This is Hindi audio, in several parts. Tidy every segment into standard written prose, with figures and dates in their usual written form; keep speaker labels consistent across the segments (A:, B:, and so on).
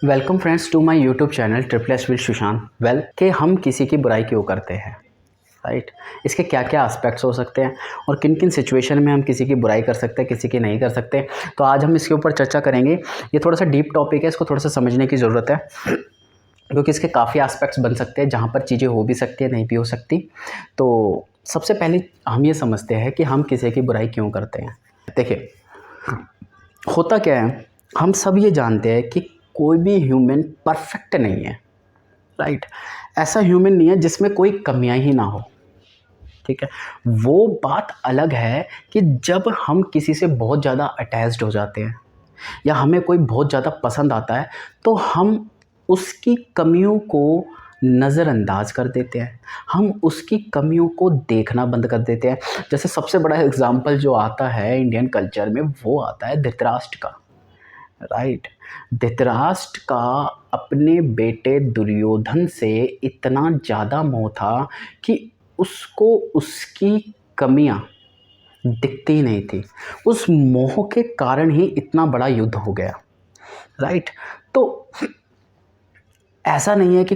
A: Welcome friends to my YouTube channel triple S with Sushant. कि हम किसी की बुराई क्यों करते हैं, राइट। इसके क्या क्या एस्पेक्ट्स हो सकते हैं और किन किन सिचुएशन में हम किसी की बुराई कर सकते हैं, किसी की नहीं कर सकते। तो आज हम इसके ऊपर चर्चा करेंगे। ये थोड़ा सा डीप टॉपिक है, इसको थोड़ा सा समझने की ज़रूरत है क्योंकि इसके काफ़ी एस्पेक्ट्स बन सकते हैं जहाँ पर चीज़ें हो भी सकती है, नहीं भी हो सकती। तो सबसे पहले हम ये समझते हैं कि हम किसी की बुराई क्यों करते हैं। देखिए, होता क्या है, हम सब ये जानते हैं कि कोई भी ह्यूमन परफेक्ट नहीं है, राइट। ऐसा ह्यूमन नहीं है जिसमें कोई कमियां ही ना हो, ठीक है। वो बात अलग है कि जब हम किसी से बहुत ज़्यादा अटैच्ड हो जाते हैं या हमें कोई बहुत ज़्यादा पसंद आता है तो हम उसकी कमियों को नज़रअंदाज कर देते हैं, हम उसकी कमियों को देखना बंद कर देते हैं। जैसे सबसे बड़ा एग्जाम्पल जो आता है इंडियन कल्चर में वो आता है धृतराष्ट्र का, राइट। धृतराष्ट्र का अपने बेटे दुर्योधन से इतना ज़्यादा मोह था कि उसको उसकी कमियां दिखती ही नहीं थी। उस मोह के कारण ही इतना बड़ा युद्ध हो गया, राइट। तो ऐसा नहीं है कि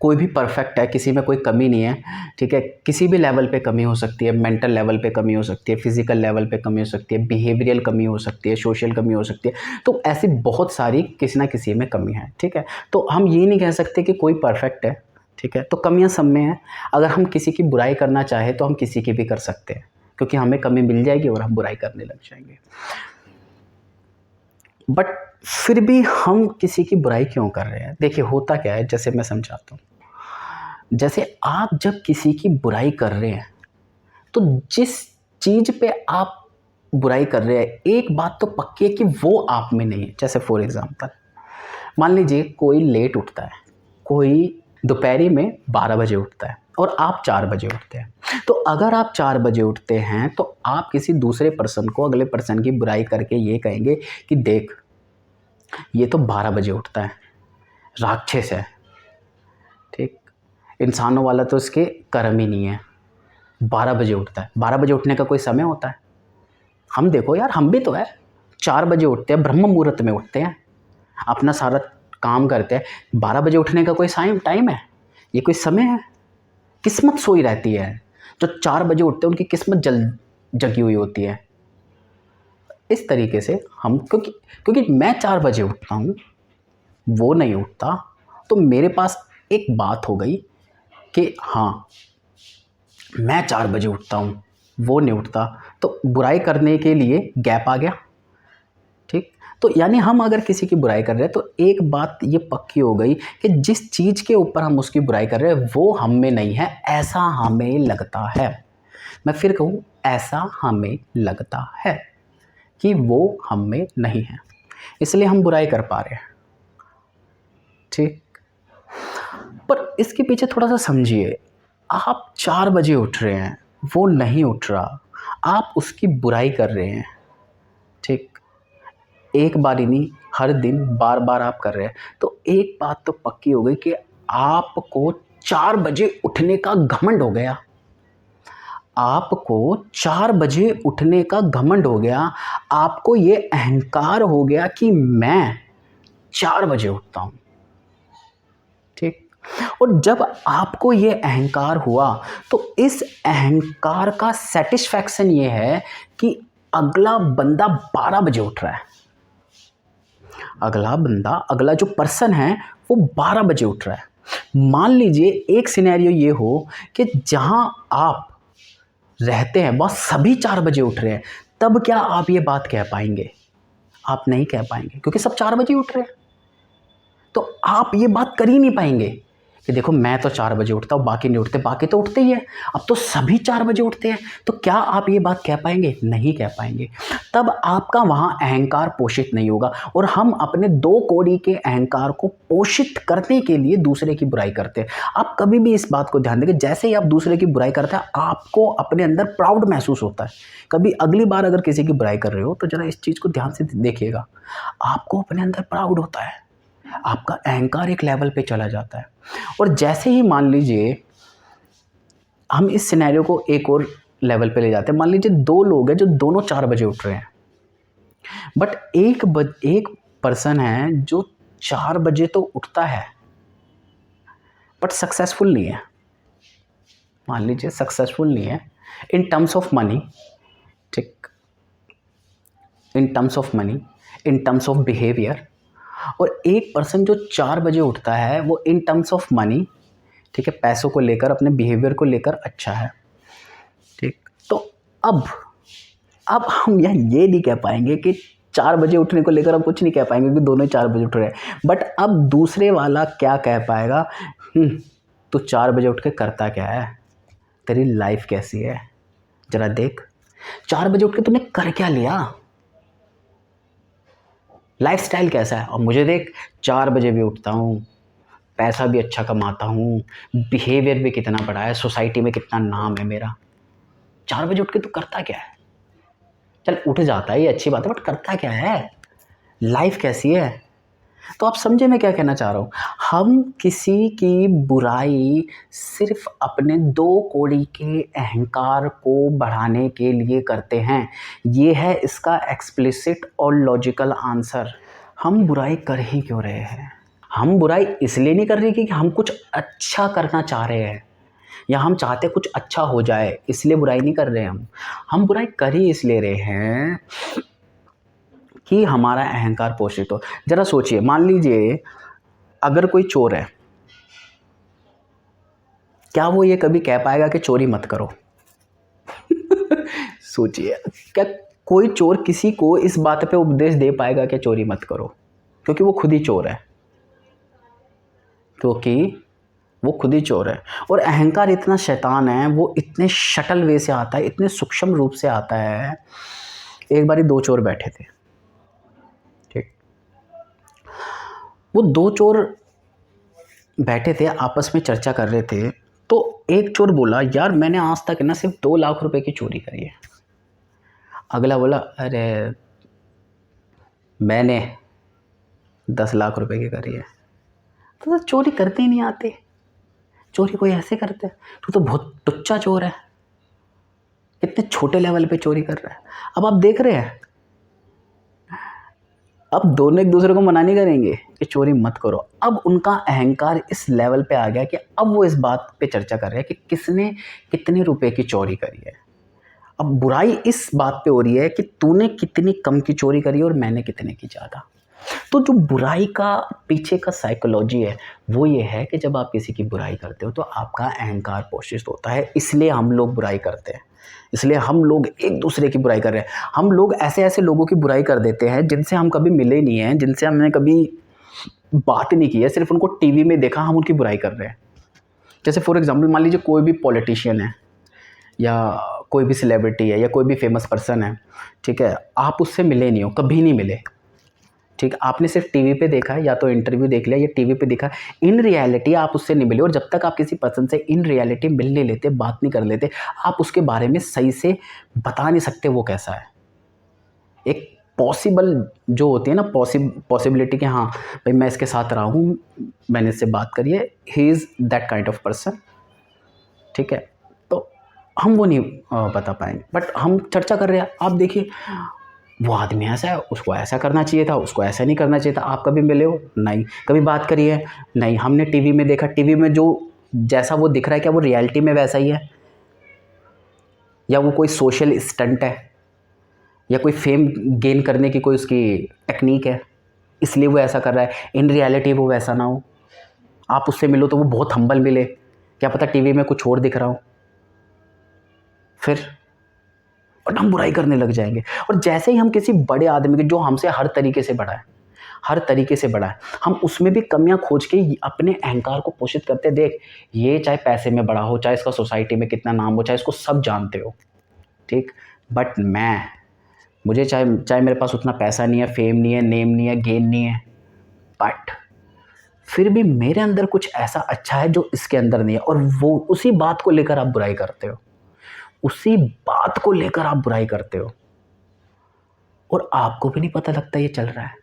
A: कोई भी परफेक्ट है, किसी में कोई कमी नहीं है, ठीक है। किसी भी लेवल पे कमी हो सकती है, मेंटल लेवल पे कमी हो सकती है, फिजिकल लेवल पे कमी हो सकती है, बिहेवियरल कमी हो सकती है, सोशल कमी हो सकती है। तो ऐसी बहुत सारी किसी ना किसी में कमी है, ठीक है। तो हम ये नहीं कह सकते कि कोई परफेक्ट है, ठीक है। तो कमियां सब में हैं। अगर हम किसी की बुराई करना चाहें तो हम किसी की भी कर सकते हैं क्योंकि हमें कमी मिल जाएगी और हम बुराई करने लग जाएंगे। बट फिर भी हम किसी की बुराई क्यों कर रहे हैं? देखिए, होता क्या है, जैसे मैं समझाता हूँ। जैसे आप जब किसी की बुराई कर रहे हैं तो जिस चीज़ पे आप बुराई कर रहे हैं, एक बात तो पक्की है कि वो आप में नहीं है। जैसे फॉर एग्जांपल मान लीजिए कोई लेट उठता है, कोई दोपहरी में 12 बजे उठता है और आप 4 बजे उठते हैं। तो अगर आप 4 बजे उठते हैं तो आप किसी दूसरे पर्सन को, अगले पर्सन की बुराई करके ये कहेंगे कि देख, ये तो 12 बजे उठता है, राक्षस है, ठीक। इंसानों वाला तो इसके कर्म ही नहीं है, 12 बजे उठता है। 12 बजे उठने का कोई समय होता है? हम देखो यार, हम भी तो है, 4 बजे उठते हैं, ब्रह्म मुहूर्त में उठते हैं, अपना सारा काम करते हैं। 12 बजे उठने का कोई टाइम है? ये कोई समय है? किस्मत सोई रहती है। जो 4 बजे उठते हैं उनकी किस्मत जगी हुई होती है। इस तरीके से हम, क्योंकि मैं 4 बजे उठता हूँ, वो नहीं उठता, तो मेरे पास एक बात हो गई कि हाँ, मैं 4 बजे उठता हूँ, वो नहीं उठता, तो बुराई करने के लिए गैप आ गया, ठीक। तो यानी हम अगर किसी की बुराई कर रहे हैं तो एक बात ये पक्की हो गई कि जिस चीज़ के ऊपर हम उसकी बुराई कर रहे हैं वो हम में नहीं है, ऐसा हमें लगता है। मैं फिर कहूँ, ऐसा हमें लगता है कि वो हम में नहीं है, इसलिए हम बुराई कर पा रहे हैं, ठीक। पर इसके पीछे थोड़ा सा समझिए। आप 4 बजे उठ रहे हैं, वो नहीं उठ रहा, आप उसकी बुराई कर रहे हैं, ठीक। एक बार ही नहीं, हर दिन बार बार आप कर रहे हैं, तो एक बात तो पक्की हो गई कि आपको 4 बजे उठने का घमंड हो गया। आपको 4 बजे उठने का घमंड हो गया, आपको ये अहंकार हो गया कि मैं 4 बजे उठता हूं, ठीक। और जब आपको ये अहंकार हुआ तो इस अहंकार का सेटिस्फैक्शन ये है कि अगला बंदा 12 बजे उठ रहा है, अगला जो पर्सन है वो 12 बजे उठ रहा है। मान लीजिए एक सिनेरियो ये हो कि जहां आप रहते हैं वह सभी 4 बजे उठ रहे हैं, तब क्या आप ये बात कह पाएंगे? आप नहीं कह पाएंगे क्योंकि सब 4 बजे उठ रहे हैं। तो आप ये बात कर ही नहीं पाएंगे कि देखो, मैं तो 4 बजे उठता हूँ, बाकी नहीं उठते, बाकी तो उठते ही है, अब तो सभी 4 बजे उठते हैं। तो क्या आप ये बात कह पाएंगे? नहीं कह पाएंगे। तब आपका वहाँ अहंकार पोषित नहीं होगा और हम अपने 2 कौड़ी के अहंकार को पोषित करने के लिए दूसरे की बुराई करते हैं। आप कभी भी इस बात को ध्यान देंगे, जैसे ही आप दूसरे की बुराई करते हैं आपको अपने अंदर प्राउड महसूस होता है। कभी अगली बार अगर किसी की बुराई कर रहे हो तो जरा इस चीज़ को ध्यान से देखिएगा, आपको अपने अंदर प्राउड होता है, आपका अहंकार एक लेवल पे चला जाता है। और जैसे ही मान लीजिए हम इस सिनेरियो को एक और लेवल पे ले जाते हैं, मान लीजिए 2 लोग हैं जो दोनों 4 बजे उठ रहे हैं, बट एक पर्सन है जो 4 बजे तो उठता है बट सक्सेसफुल नहीं है, मान लीजिए सक्सेसफुल नहीं है इन टर्म्स ऑफ मनी, ठीक, in terms of money, in terms of behaviour, और एक पर्सन जो 4 बजे उठता है वो इन टर्म्स ऑफ मनी, ठीक है, पैसों को लेकर, अपने बिहेवियर को लेकर अच्छा है, ठीक। तो अब हम यहाँ ये नहीं कह पाएंगे कि 4 बजे उठने को लेकर हम कुछ नहीं कह पाएंगे कि दोनों ही 4 बजे उठ रहे हैं, बट अब दूसरे वाला क्या कह पाएगा, तू 4 बजे उठ के करता क्या है, तेरी लाइफ कैसी है, जरा देख, 4 बजे उठ के तूने कर क्या लिया, लाइफस्टाइल कैसा है। और मुझे देख, 4 बजे भी उठता हूँ, पैसा भी अच्छा कमाता हूँ, बिहेवियर भी कितना बड़ा है, सोसाइटी में कितना नाम है मेरा। 4 बजे उठ के तू करता क्या है, चल उठ जाता है ये अच्छी बात है, बट करता क्या है, लाइफ कैसी है। तो आप समझे मैं क्या कहना चाह रहा हूँ, हम किसी की बुराई सिर्फ अपने 2 कौड़ी के अहंकार को बढ़ाने के लिए करते हैं। ये है इसका एक्सप्लिसिट और लॉजिकल आंसर। हम बुराई कर ही क्यों रहे हैं, हम बुराई इसलिए नहीं कर रहे कि हम कुछ अच्छा करना चाह रहे हैं या हम चाहते कुछ अच्छा हो जाए, इसलिए बुराई नहीं कर रहे हैं हम बुराई कर ही इसलिए रहे हैं कि हमारा अहंकार पोषित हो। जरा सोचिए, मान लीजिए अगर कोई चोर है, क्या वो ये कभी कह पाएगा कि चोरी मत करो? सोचिए, क्या कोई चोर किसी को इस बात पे उपदेश दे पाएगा कि चोरी मत करो? क्योंकि वो खुद ही चोर है, क्योंकि वो खुद ही चोर है। और अहंकार इतना शैतान है, वो इतने शटल वे से आता है, इतने सूक्ष्म रूप से आता है। एक बारी 2 चोर बैठे थे, ठीक, वो 2 चोर बैठे थे, आपस में चर्चा कर रहे थे। तो एक चोर बोला, यार मैंने आज तक ना सिर्फ 2 लाख रुपए की चोरी करी है। अगला बोला, अरे मैंने 10 लाख रुपए की करी है। तो चोरी करते ही नहीं आते, चोरी कोई ऐसे करते हैं, तो बहुत टुच्चा चोर है, कितने छोटे लेवल पे चोरी कर रहा है। अब आप देख रहे हैं, अब दोनों एक दूसरे को मना नहीं करेंगे कि चोरी मत करो। अब उनका अहंकार इस लेवल पे आ गया कि अब वो इस बात पे चर्चा कर रहे हैं कि किसने कितने रुपए की चोरी करी है। अब बुराई इस बात पे हो रही है कि तूने कितनी कम की चोरी करी और मैंने कितने की ज़्यादा। तो जो बुराई का पीछे का साइकोलॉजी है वो ये है कि जब आप किसी की बुराई करते हो तो आपका अहंकार पोषित होता है, इसलिए हम लोग बुराई करते हैं, इसलिए हम लोग एक दूसरे की बुराई कर रहे हैं। हम लोग ऐसे ऐसे लोगों की बुराई कर देते हैं जिनसे हम कभी मिले नहीं हैं, जिनसे हमने कभी बात नहीं की है, सिर्फ उनको टीवी में देखा, हम उनकी बुराई कर रहे हैं। जैसे फॉर एग्जाम्पल मान लीजिए कोई भी पॉलिटिशियन है या कोई भी सेलिब्रिटी है या कोई भी फेमस पर्सन है, ठीक है, आप उससे मिले नहीं हो, कभी नहीं मिले, ठीक, आपने सिर्फ टीवी पे देखा है या तो इंटरव्यू देख लिया या टीवी पे देखा, इन रियलिटी आप उससे नहीं मिले। और जब तक आप किसी पर्सन से इन रियलिटी मिल नहीं लेते, बात नहीं कर लेते, आप उसके बारे में सही से बता नहीं सकते वो कैसा है। एक पॉसिबल जो होती है ना, पॉसिबिलिटी कि हाँ भाई मैं इसके साथ रहा हूँ, मैंने इससे बात करी है, he is that kind of person, ठीक है, तो हम वो नहीं बता पाएंगे। बट हम चर्चा कर रहे हैं, आप देखिए वो आदमी ऐसा है, उसको ऐसा करना चाहिए था, उसको ऐसा नहीं करना चाहिए था। आप कभी मिले हो? नहीं। कभी बात करी है? नहीं। हमने टीवी में देखा, टीवी में जो जैसा वो दिख रहा है क्या वो रियलिटी में वैसा ही है, या वो कोई सोशल स्टंट है, या कोई फेम गेन करने की कोई उसकी टेक्निक है इसलिए वो ऐसा कर रहा है, इन रियलिटी वो वैसा ना हो। आप उससे मिलो तो वो बहुत हम्बल मिले, क्या पता टीवी में कुछ और दिख रहा हो, फिर और हम बुराई करने लग जाएंगे। और जैसे ही हम किसी बड़े आदमी के जो हमसे हर तरीके से बड़ा है, हर तरीके से बड़ा है, हम उसमें भी कमियां खोज के अपने अहंकार को पोषित करते। देख, ये चाहे पैसे में बड़ा हो, चाहे इसका सोसाइटी में कितना नाम हो, चाहे इसको सब जानते हो, ठीक, बट मुझे चाहे मेरे पास उतना पैसा नहीं है, फेम नहीं है, नेम नहीं है, गेन नहीं है, बट फिर भी मेरे अंदर कुछ ऐसा अच्छा है जो इसके अंदर नहीं है, और वो उसी बात को लेकर आप बुराई करते हो, उसी बात को लेकर आप बुराई करते हो, और आपको भी नहीं पता लगता ये चल रहा है।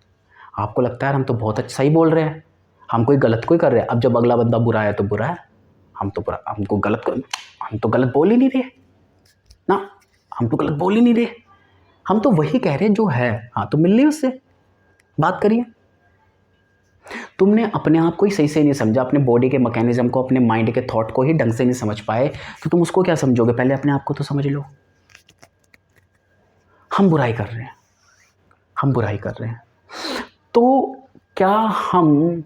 A: आपको लगता है हम तो बहुत अच्छा सही बोल रहे हैं, हम कोई गलत कोई कर रहे हैं। अब जब अगला बंदा बुरा है तो बुरा है, हम तो गलत बोल ही नहीं रहे ना, हम तो गलत बोल ही नहीं रहे, हम तो वही कह रहे हैं जो है। हाँ, तो मिल ली उससे, बात करिए। तुमने अपने आप को ही सही से नहीं समझा, अपने बॉडी के मैकेनिज्म को, अपने माइंड के थॉट को ही ढंग से नहीं समझ पाए, तो तुम उसको क्या समझोगे? पहले अपने आप को तो समझ लो। हम बुराई कर रहे हैं, हम बुराई कर रहे हैं, तो क्या हम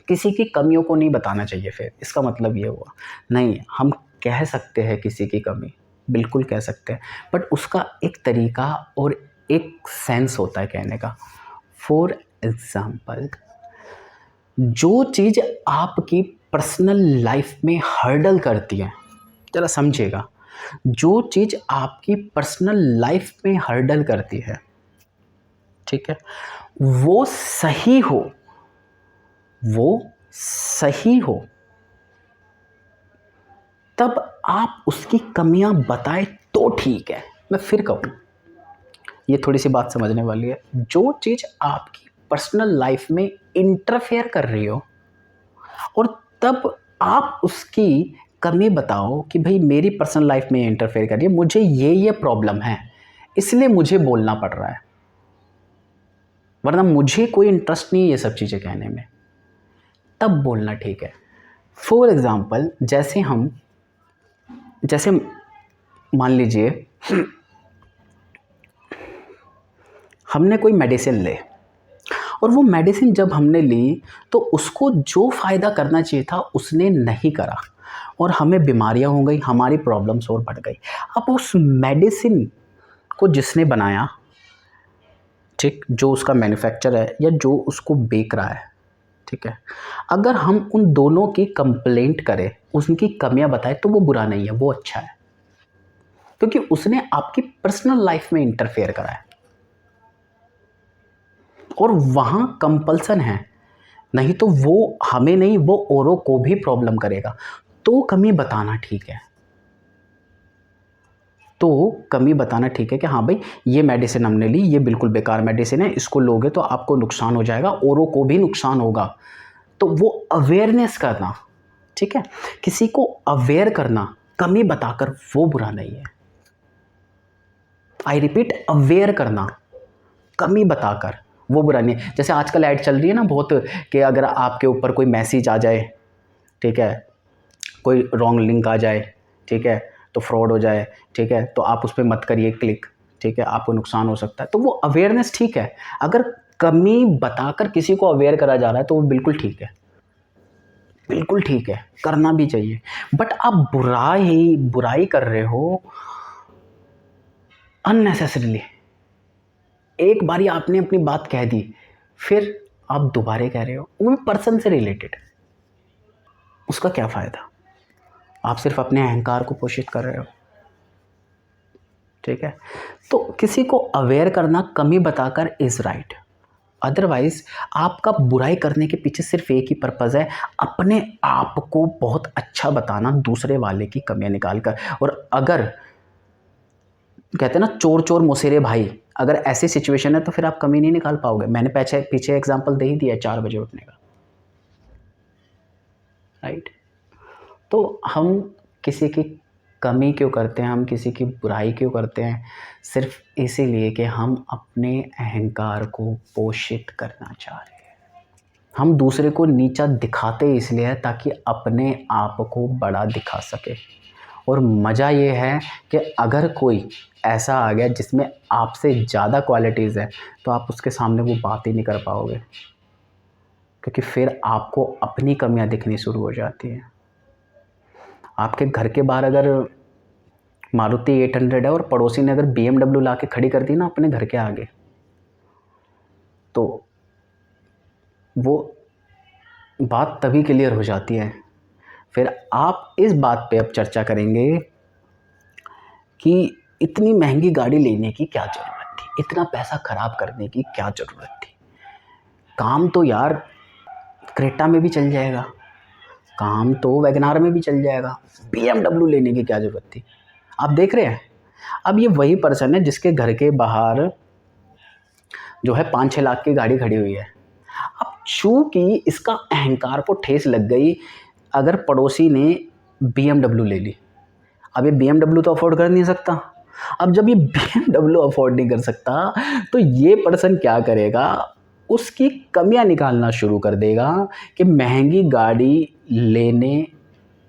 A: किसी की कमियों को नहीं बताना चाहिए? फिर इसका मतलब ये हुआ नहीं, हम कह सकते हैं किसी की कमी, बिल्कुल कह सकते हैं, बट उसका एक तरीका और एक सेंस होता है कहने का। फॉर एग्जाम्पल, जो चीज़ आपकी पर्सनल लाइफ में हर्डल करती है, ज़रा समझिएगा, जो चीज़ आपकी पर्सनल लाइफ में हर्डल करती है, ठीक है, वो सही हो, वो सही हो, तब आप उसकी कमियां बताएं तो ठीक है। मैं फिर कहूँ, ये थोड़ी सी बात समझने वाली है। जो चीज़ आपकी पर्सनल लाइफ में इंटरफेयर कर रही हो और तब आप उसकी कमी बताओ कि भाई मेरी पर्सनल लाइफ में इंटरफेयर कर रही है, मुझे ये प्रॉब्लम है, इसलिए मुझे बोलना पड़ रहा है, वरना मुझे कोई इंटरेस्ट नहीं है ये सब चीज़ें कहने में, तब बोलना ठीक है। फॉर एग्ज़ाम्पल, जैसे मान लीजिए हमने कोई मेडिसिन ले और वो मेडिसिन जब हमने ली तो उसको जो फ़ायदा करना चाहिए था उसने नहीं करा और हमें बीमारियां हो गई, हमारी प्रॉब्लम्स और बढ़ गई। अब उस मेडिसिन को जिसने बनाया, ठीक, जो उसका मैन्युफैक्चर है या जो उसको बेच रहा है, ठीक है, अगर हम उन दोनों की कंप्लेंट करें, उनकी कमियां बताएं, तो वो बुरा नहीं है, वो अच्छा है, क्योंकि उसने आपकी पर्सनल लाइफ में इंटरफेयर करा है और वहां कंपल्सन है, नहीं तो वो हमें नहीं, वो औरों को भी प्रॉब्लम करेगा। तो कमी बताना ठीक है, तो कमी बताना ठीक है कि हाँ भाई ये मेडिसिन हमने ली, ये बिल्कुल बेकार मेडिसिन है, इसको लोगे तो आपको नुकसान हो जाएगा, औरों को भी नुकसान होगा। तो वो अवेयरनेस करना, ठीक है, किसी को अवेयर करना, कमी बताकर, वो बुरा नहीं है। आई रिपीट, अवेयर करना, कमी बताकर, वो बुरा नहीं है। जैसे आजकल ऐड चल रही है ना बहुत, कि अगर आपके ऊपर कोई मैसेज आ जाए, ठीक है, कोई रॉन्ग लिंक आ जाए, ठीक है, तो फ्रॉड हो जाए, ठीक है, तो आप उस पर मत करिए क्लिक, ठीक है, आपको नुकसान हो सकता है। तो वो अवेयरनेस ठीक है, अगर कमी बताकर किसी को अवेयर करा जा रहा है तो वो बिल्कुल ठीक है, बिल्कुल ठीक है, करना भी चाहिए। बट आप बुराई कर रहे हो अननेसेसरीली। एक बारी आपने अपनी बात कह दी, फिर आप दोबारा कह रहे हो, वो भी पर्सन से रिलेटेड, उसका क्या फ़ायदा? आप सिर्फ अपने अहंकार को पोषित कर रहे हो, ठीक है। तो किसी को अवेयर करना, कमी बताकर इज़ राइट। अदरवाइज आपका बुराई करने के पीछे सिर्फ एक ही पर्पज़ है, अपने आप को बहुत अच्छा बताना, दूसरे वाले की कमियां निकाल कर। और अगर कहते हैं ना, चोर चोर मुसेरे भाई, अगर ऐसी सिचुएशन है तो फिर आप कमी नहीं निकाल पाओगे। मैंने पीछे एग्जांपल दे ही दिया है 4 बजे उठने का, राइट। तो हम किसी की कमी क्यों करते हैं, हम किसी की बुराई क्यों करते हैं? सिर्फ इसीलिए कि हम अपने अहंकार को पोषित करना चाह रहे हैं। हम दूसरे को नीचा दिखाते इसलिए है ताकि अपने आप को बड़ा दिखा सके। और मज़ा ये है कि अगर कोई ऐसा आ गया जिसमें आपसे ज़्यादा क्वालिटीज़ है, तो आप उसके सामने वो बात ही नहीं कर पाओगे, क्योंकि फिर आपको अपनी कमियां दिखनी शुरू हो जाती हैं। आपके घर के बाहर अगर मारुति 800 है और पड़ोसी ने अगर BMW ला के खड़ी कर दी ना अपने घर के आगे, तो वो बात तभी क्लियर हो जाती है। फिर आप इस बात पे अब चर्चा करेंगे कि इतनी महंगी गाड़ी लेने की क्या ज़रूरत थी, इतना पैसा खराब करने की क्या ज़रूरत थी, काम तो यार क्रेटा में भी चल जाएगा, काम तो वैगनार में भी चल जाएगा, BMW लेने की क्या ज़रूरत थी। आप देख रहे हैं, अब ये वही पर्सन है जिसके घर के बाहर जो है 5-6 लाख की गाड़ी खड़ी हुई है। अब चूंकि इसका अहंकार को ठेस लग गई, अगर पड़ोसी ने BMW ले ली, अब ये BMW तो अफोर्ड कर नहीं सकता। अब जब ये BMW अफोर्ड नहीं कर सकता तो ये पर्सन क्या करेगा, उसकी कमियां निकालना शुरू कर देगा कि महंगी गाड़ी लेने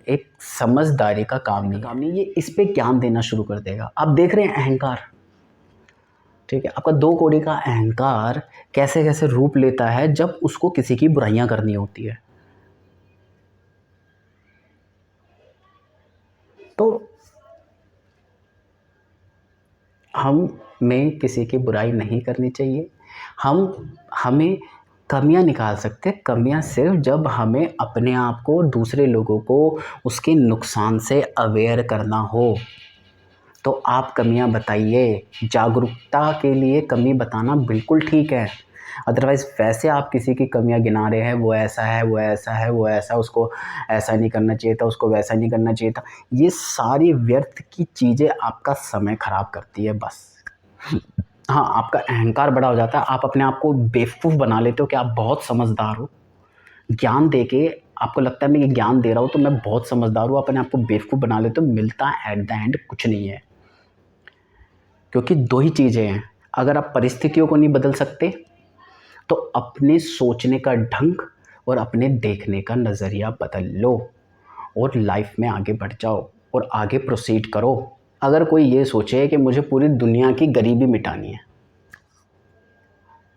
A: एक समझदारी का काम नहीं, ये इस पे ज्ञान देना शुरू कर देगा। आप देख रहे हैं अहंकार, ठीक है, आपका 2 कौड़ी का अहंकार कैसे कैसे रूप लेता है जब उसको किसी की बुराइयां करनी होती है। तो हमें किसी की बुराई नहीं करनी चाहिए। हमें कमियां निकाल सकते हैं, कमियां सिर्फ जब हमें अपने आप को, दूसरे लोगों को उसके नुकसान से अवेयर करना हो तो आप कमियां बताइए। जागरूकता के लिए कमी बताना बिल्कुल ठीक है, अदरवाइज़ वैसे आप किसी की कमियां गिना रहे हैं, वो ऐसा है, वो ऐसा है, वो ऐसा, उसको ऐसा नहीं करना चाहिए था, उसको वैसा नहीं करना चाहिए था। ये सारी व्यर्थ की चीज़ें आपका समय ख़राब करती है बस। हाँ, आपका अहंकार बड़ा हो जाता है, आप अपने आप को बेवकूफ़ बना लेते हो कि आप बहुत समझदार हो। ज्ञान देके आपको लगता है मैं ये ज्ञान दे रहा हूँ तो मैं बहुत समझदार हूँ, अपने आप को बेवकूफ़ बना लेते हो। मिलता एट द एंड कुछ नहीं है, क्योंकि 2 ही चीज़ें हैं। अगर आप परिस्थितियों को नहीं बदल सकते तो अपने सोचने का ढंग और अपने देखने का नज़रिया बदल लो और लाइफ में आगे बढ़ जाओ और आगे प्रोसीड करो। अगर कोई ये सोचे कि मुझे पूरी दुनिया की गरीबी मिटानी है,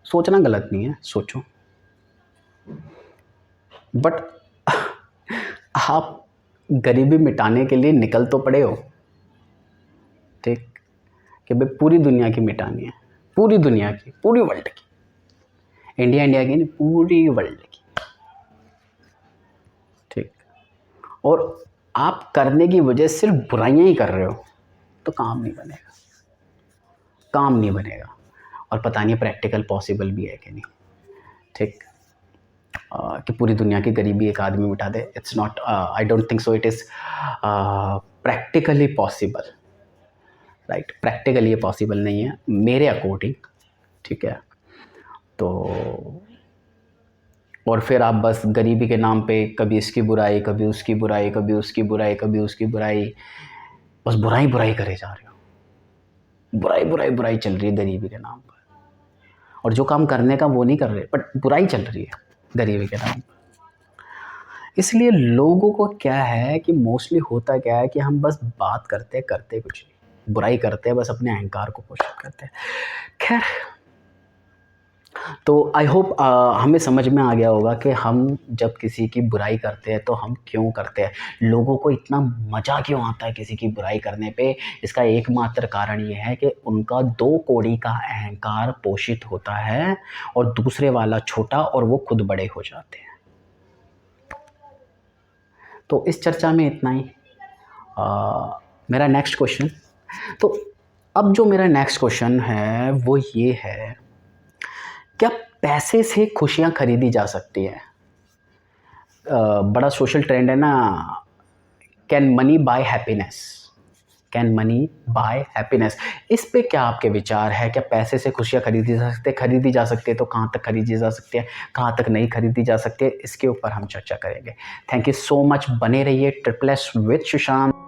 A: सोचना गलत नहीं है, सोचो, बट आप गरीबी मिटाने के लिए निकल तो पड़े हो, ठीक, कि भाई पूरी दुनिया की मिटानी है, पूरी दुनिया की, पूरी वर्ल्ड की, इंडिया की नहीं, पूरी वर्ल्ड की, ठीक। और आप करने की वजह सिर्फ बुराइयां ही कर रहे हो तो काम नहीं बनेगा, काम नहीं बनेगा। और पता नहीं प्रैक्टिकल पॉसिबल भी है कि नहीं, ठीक, कि पूरी दुनिया की गरीबी एक आदमी मिटा दे। It's not, I don't think so it is practically possible, right, practically ये पॉसिबल नहीं है मेरे अकॉर्डिंग, ठीक है। तो और फिर आप बस गरीबी के नाम पे कभी इसकी बुराई, कभी उसकी बुराई, कभी उसकी बुराई, कभी उसकी बुराई, बस बुराई बुराई करे जा रहे हो। बुराई बुराई बुराई चल रही है गरीबी के नाम पर, और जो काम करने का वो नहीं कर रहे, बट बुराई चल रही है गरीबी के नाम पर। इसलिए लोगों को क्या है कि मोस्टली होता क्या है कि हम बस बात करते करते कुछ नहीं, बुराई करते हैं, बस अपने अहंकार को पोषित करते हैं। खैर, तो आई होप हमें समझ में आ गया होगा कि हम जब किसी की बुराई करते हैं तो हम क्यों करते हैं, लोगों को इतना मज़ा क्यों आता है किसी की बुराई करने पे। इसका एकमात्र कारण ये है कि उनका 2 कौड़ी का अहंकार पोषित होता है और दूसरे वाला छोटा और वो खुद बड़े हो जाते हैं। तो इस चर्चा में इतना ही। मेरा नेक्स्ट क्वेश्चन, तो अब जो मेरा नेक्स्ट क्वेश्चन है वो ये है, क्या पैसे से खुशियाँ खरीदी जा सकती हैं? बड़ा सोशल ट्रेंड है ना, can money by happiness, can money by happiness. इस पे क्या आपके विचार है? क्या पैसे से खुशियाँ खरीदी जा सकती है तो कहाँ तक खरीदी जा सकती है, कहाँ तक नहीं खरीदी जा सकती है, इसके ऊपर हम चर्चा करेंगे। थैंक यू सो मच, बने रहिए ट्रिपल एस विद सुशांत।